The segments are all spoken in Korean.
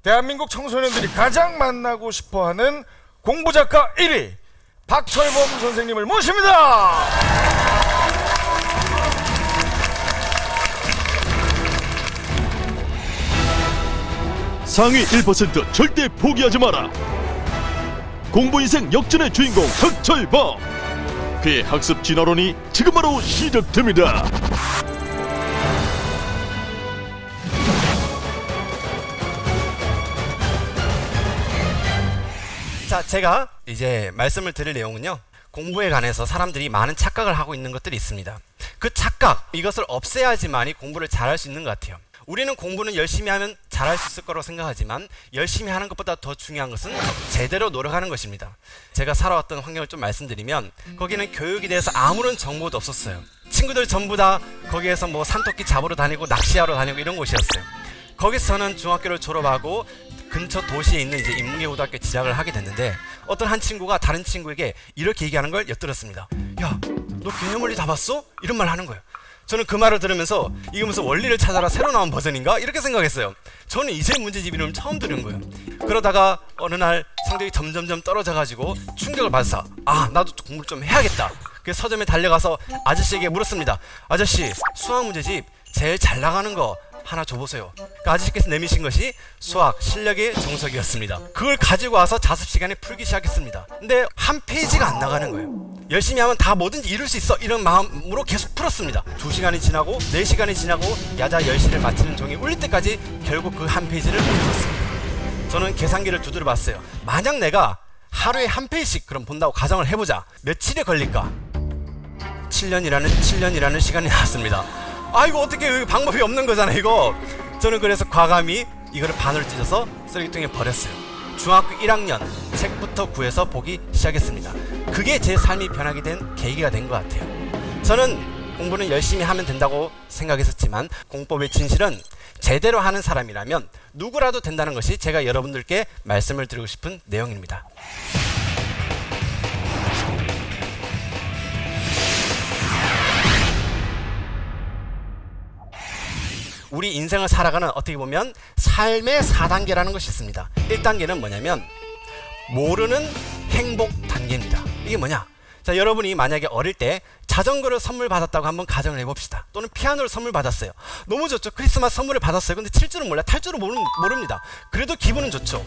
대한민국 청소년들이 가장 만나고 싶어하는 공부작가 1위 박철범 선생님을 모십니다. 상위 1% 절대 포기하지 마라. 공부 인생 역전의 주인공 박철범. 그의 학습 진화론이 지금 바로 시작됩니다. 자, 제가 이제 말씀을 드릴 내용은요, 공부에 관해서 사람들이 많은 착각을 하고 있는 것들이 있습니다. 그 착각, 이것을 없애야지만이 공부를 잘할 수 있는 것 같아요. 우리는 공부는 열심히 하면 잘할 수 있을 거라고 생각하지만 열심히 하는 것보다 더 중요한 것은 제대로 노력하는 것입니다. 제가 살아왔던 환경을 좀 말씀드리면 거기는 교육에 대해서 아무런 정보도 없었어요. 친구들 전부 다 거기에서 뭐 산토끼 잡으러 다니고 낚시하러 다니고 이런 곳이었어요. 거기서 저는 중학교를 졸업하고 근처 도시에 있는 이제 인문계고등학교에 진학을 하게 됐는데, 어떤 한 친구가 다른 친구에게 이렇게 얘기하는 걸 엿들었습니다. 야, 너 개념원리 다 봤어? 이런 말 하는 거예요. 저는 그 말을 들으면서 이게 무슨 원리를 찾아라 새로 나온 버전인가? 이렇게 생각했어요. 저는 이제 문제집 이름을 처음 들은 거예요. 그러다가 어느 날 성적이 점점점 떨어져가지고 충격을 받아서 나도 공부를 좀 해야겠다. 그래서 서점에 달려가서 아저씨에게 물었습니다. 아저씨, 수학 문제집 제일 잘 나가는 거 하나 줘보세요. 그 아저씨께서 내미신 것이 수학 실력의 정석이었습니다. 그걸 가지고 와서 자습 시간에 풀기 시작했습니다. 근데 한 페이지가 안 나가는 거예요. 열심히 하면 다 뭐든지 이룰 수 있어, 이런 마음으로 계속 풀었습니다. 2시간이 지나고 4시간이 지나고 야자 10시를 마치는 종이 울릴 때까지 결국 그 한 페이지를 못 풀었습니다. 저는 계산기를 두드려 봤어요. 만약 내가 하루에 한 페이지씩 그럼 본다고 가정을 해보자. 며칠에 걸릴까? 7년이라는 시간이 나왔습니다. 이거 어떻게, 방법이 없는 거잖아요, 이거. 저는 그래서 과감히 이거를 반으로 찢어서 쓰레기통에 버렸어요. 중학교 1학년 책부터 구해서 보기 시작했습니다. 그게 제 삶이 변하게 된 계기가 된 것 같아요. 저는 공부는 열심히 하면 된다고 생각했었지만 공법의 진실은 제대로 하는 사람이라면 누구라도 된다는 것이 제가 여러분들께 말씀을 드리고 싶은 내용입니다. 우리 인생을 살아가는 어떻게 보면 삶의 4단계라는 것이 있습니다. 1단계는 뭐냐면 모르는 행복 단계입니다. 이게 뭐냐? 자, 여러분이 만약에 어릴 때 자전거를 선물 받았다고 한번 가정을 해봅시다. 또는 피아노를 선물 받았어요. 너무 좋죠. 크리스마스 선물을 받았어요. 근데 칠 줄은 몰라. 탈 줄은 모릅니다. 그래도 기분은 좋죠.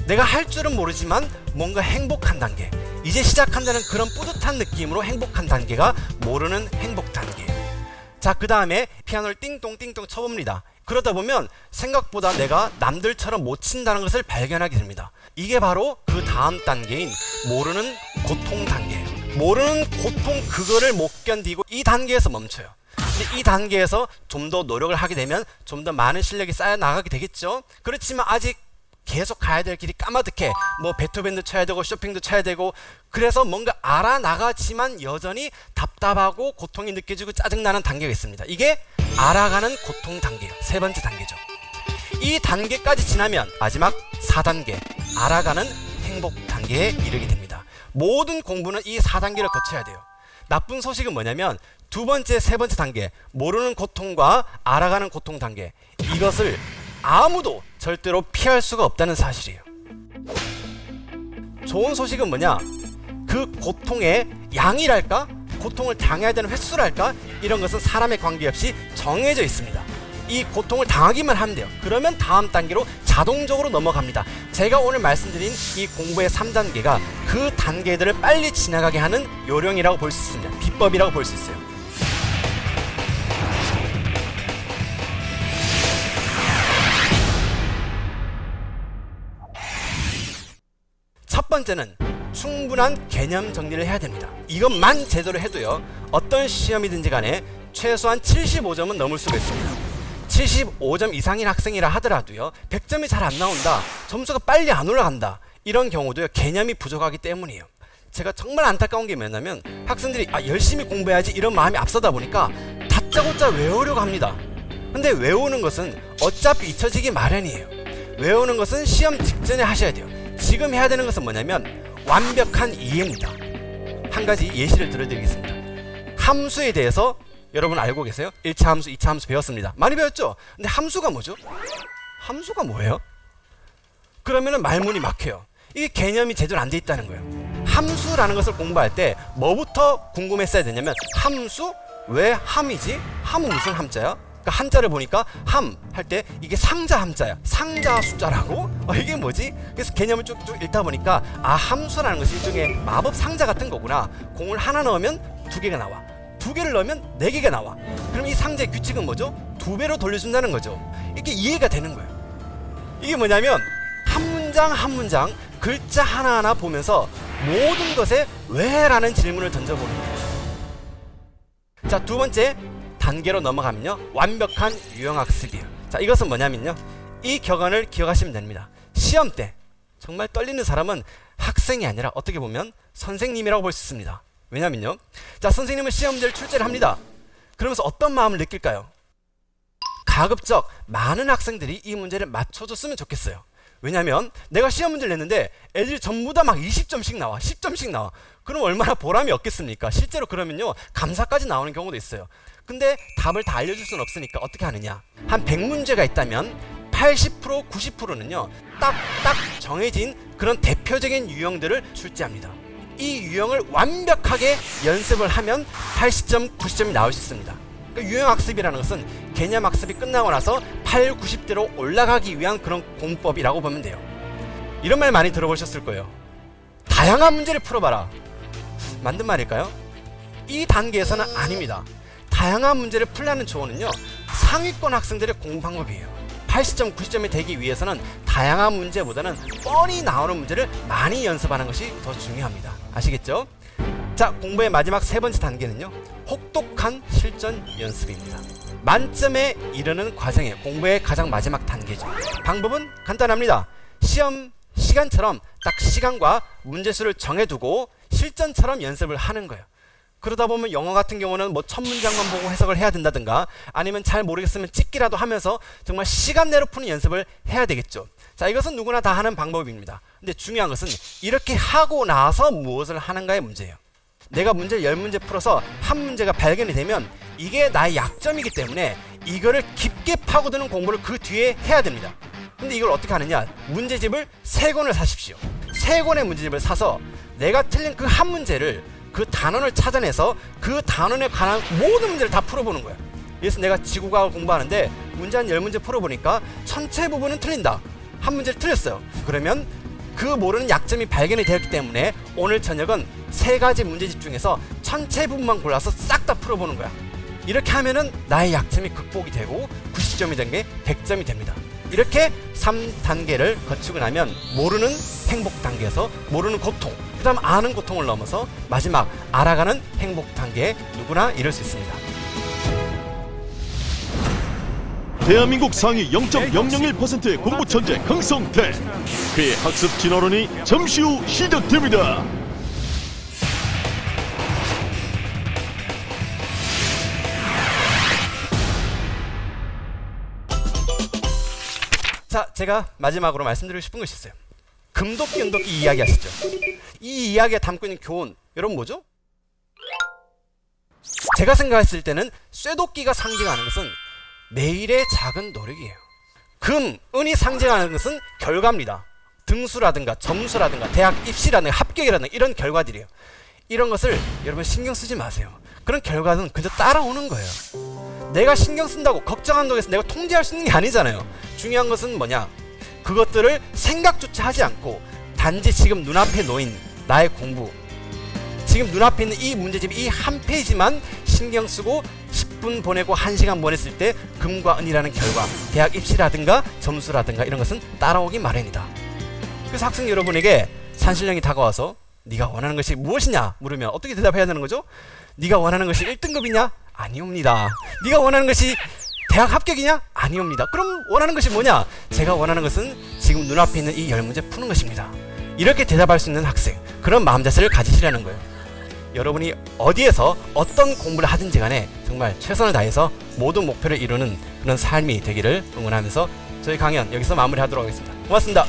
내가 할 줄은 모르지만 뭔가 행복한 단계, 이제 시작한다는 그런 뿌듯한 느낌으로 행복한 단계가 모르는 행복 단계. 자, 그 다음에 피아노를 띵똥띵똥 쳐봅니다. 그러다 보면 생각보다 내가 남들처럼 못 친다는 것을 발견하게 됩니다. 이게 바로 그 다음 단계인 모르는 고통 단계예요. 모르는 고통, 그거를 못 견디고 이 단계에서 멈춰요. 근데 이 단계에서 좀 더 노력을 하게 되면 좀 더 많은 실력이 쌓여 나가게 되겠죠. 그렇지만 아직 계속 가야 될 길이 까마득해. 뭐 베토벤도 쳐야 되고 쇼핑도 쳐야 되고, 그래서 뭔가 알아나가지만 여전히 답답하고 고통이 느껴지고 짜증나는 단계가 있습니다. 이게 알아가는 고통 단계예요. 세 번째 단계죠. 이 단계까지 지나면 마지막 4단계 알아가는 행복 단계에 이르게 됩니다. 모든 공부는 이 4단계를 거쳐야 돼요. 나쁜 소식은 뭐냐면 두 번째, 세 번째 단계 모르는 고통과 알아가는 고통 단계, 이것을 아무도 절대로 피할 수가 없다는 사실이에요. 좋은 소식은 뭐냐? 그 고통의 양이랄까? 고통을 당해야 되는 횟수랄까? 이런 것은 사람의 관계없이 정해져 있습니다. 이 고통을 당하기만 하면 돼요. 그러면 다음 단계로 자동적으로 넘어갑니다. 제가 오늘 말씀드린 이 공부의 3단계가 그 단계들을 빨리 지나가게 하는 요령이라고 볼 수 있습니다. 비법이라고 볼 수 있어요. 첫 번째는 충분한 개념 정리를 해야 됩니다. 이것만 제대로 해도요, 어떤 시험이든지 간에 최소한 75점은 넘을 수가 있습니다. 75점 이상인 학생이라 하더라도요, 100점이 잘 안 나온다, 점수가 빨리 안 올라간다, 이런 경우도요, 개념이 부족하기 때문이에요. 제가 정말 안타까운 게 뭐냐면 학생들이 열심히 공부해야지 이런 마음이 앞서다 보니까 다짜고짜 외우려고 합니다. 근데 외우는 것은 어차피 잊혀지기 마련이에요. 외우는 것은 시험 직전에 하셔야 돼요. 지금 해야 되는 것은 뭐냐면 완벽한 이해입니다. 한 가지 예시를 들어드리겠습니다. 함수에 대해서 여러분 알고 계세요? 1차 함수, 2차 함수 배웠습니다. 많이 배웠죠? 근데 함수가 뭐죠? 함수가 뭐예요? 그러면은 말문이 막혀요. 이게 개념이 제대로 안 돼 있다는 거예요. 함수라는 것을 공부할 때 뭐부터 궁금했어야 되냐면 함수? 왜 함이지? 함은 무슨 함자야? 그러니까 한자를 보니까 함 할 때 이게 상자 함자야. 상자 숫자라고? 이게 뭐지? 그래서 개념을 쭉쭉 읽다 보니까 아, 함수라는 것이 일종의 마법 상자 같은 거구나. 공을 하나 넣으면 2개가 나와. 2개를 넣으면 4개가 나와. 그럼 이 상자의 규칙은 뭐죠? 2배로 돌려준다는 거죠. 이게 이해가 되는 거예요. 이게 뭐냐면 한 문장 한 문장 글자 하나하나 보면서 모든 것에 왜? 라는 질문을 던져보는 거예요. 자, 2번째 단계로 넘어가면요, 완벽한 유형학습이에요. 자, 이것은 뭐냐면요, 이 격언을 기억하시면 됩니다. 시험 때 정말 떨리는 사람은 학생이 아니라 어떻게 보면 선생님이라고 볼 수 있습니다. 왜냐면요, 자, 선생님은 시험 문제를 출제를 합니다. 그러면서 어떤 마음을 느낄까요? 가급적 많은 학생들이 이 문제를 맞춰줬으면 좋겠어요. 왜냐면 내가 시험 문제를 냈는데 애들이 전부 다 막 20점씩 나와, 10점씩 나와. 그럼 얼마나 보람이 없겠습니까? 실제로 그러면요, 감사까지 나오는 경우도 있어요. 근데 답을 다 알려줄 수는 없으니까 어떻게 하느냐, 한 100문제가 있다면 80%, 90%는요 딱 정해진 그런 대표적인 유형들을 출제합니다. 이 유형을 완벽하게 연습을 하면 80점, 90점이 나올 수 있습니다. 그러니까 유형학습이라는 것은 개념학습이 끝나고 나서 8, 90대로 올라가기 위한 그런 공법이라고 보면 돼요. 이런 말 많이 들어보셨을 거예요. 다양한 문제를 풀어봐라. 맞는 말일까요? 이 단계에서는 아닙니다. 다양한 문제를 풀라는 조언은요, 상위권 학생들의 공부 방법이에요. 80점, 90점이 되기 위해서는 다양한 문제보다는 뻔히 나오는 문제를 많이 연습하는 것이 더 중요합니다. 아시겠죠? 자, 공부의 마지막 3번째 단계는요, 혹독한 실전 연습입니다. 만점에 이르는 과정의 공부의 가장 마지막 단계죠. 방법은 간단합니다. 시험 시간처럼 딱 시간과 문제수를 정해두고 실전처럼 연습을 하는 거예요. 그러다 보면 영어 같은 경우는 뭐 1000문장만 보고 해석을 해야 된다든가, 아니면 잘 모르겠으면 찍기라도 하면서 정말 시간 내로 푸는 연습을 해야 되겠죠. 자, 이것은 누구나 다 하는 방법입니다. 근데 중요한 것은 이렇게 하고 나서 무엇을 하는가의 문제예요. 내가 문제를 10문제 풀어서 한 문제가 발견이 되면 이게 나의 약점이기 때문에 이거를 깊게 파고드는 공부를 그 뒤에 해야 됩니다. 근데 이걸 어떻게 하느냐, 문제집을 3권을 사십시오. 3권의 문제집을 사서 내가 틀린 그 한 문제를, 그 단원을 찾아내서 그 단원에 관한 모든 문제를 다 풀어보는 거야. 그래서 내가 지구과학을 공부하는데 문제 한 10문제 풀어보니까 전체 부분은 틀린다. 한 문제를 틀렸어요. 그러면 그 모르는 약점이 발견이 되었기 때문에 오늘 저녁은 3가지 문제집 중에서 전체 부분만 골라서 싹 다 풀어보는 거야. 이렇게 하면은 나의 약점이 극복이 되고 90점이 된 게 100점이 됩니다. 이렇게 3단계를 거치고 나면 모르는 행복 단계에서 모르는 고통, 그 다음 아는 고통을 넘어서 마지막 알아가는 행복 단계에 누구나 이룰 수 있습니다. 대한민국 상위 0.001%의 공부 천재 강성태, 그의 학습 진화론이 잠시 후 시작됩니다. 자, 제가 마지막으로 말씀드리고 싶은 것이 있어요. 금도끼, 은도끼 이야기 아시죠? 이 이야기에 담고 있는 교훈, 여러분 뭐죠? 제가 생각했을 때는 쇠도끼가 상징하는 것은 매일의 작은 노력이에요. 금, 은이 상징하는 것은 결과입니다. 등수라든가 점수라든가 대학 입시라든가 합격이라든가 이런 결과들이에요. 이런 것을 여러분 신경 쓰지 마세요. 그런 결과는 그저 따라오는 거예요. 내가 신경 쓴다고 걱정한다고 해서 내가 통제할 수 있는 게 아니잖아요. 중요한 것은 뭐냐, 그것들을 생각조차 하지 않고 단지 지금 눈앞에 놓인 나의 공부, 지금 눈앞에 있는 이 문제집 이 한 페이지만 신경 쓰고 10분 보내고 1시간 보냈을 때 금과 은이라는 결과, 대학 입시라든가 점수라든가 이런 것은 따라오기 마련이다. 그래서 학생 여러분에게 산신령이 다가와서 네가 원하는 것이 무엇이냐 물으면 어떻게 대답해야 되는 거죠? 네가 원하는 것이 1등급이냐? 아니옵니다. 네가 원하는 것이 대학 합격이냐? 아니옵니다. 그럼 원하는 것이 뭐냐? 제가 원하는 것은 지금 눈앞에 있는 이 10문제 푸는 것입니다. 이렇게 대답할 수 있는 학생, 그런 마음 자세를 가지시라는 거예요. 여러분이 어디에서 어떤 공부를 하든지 간에 정말 최선을 다해서 모든 목표를 이루는 그런 삶이 되기를 응원하면서 저희 강연 여기서 마무리하도록 하겠습니다. 고맙습니다.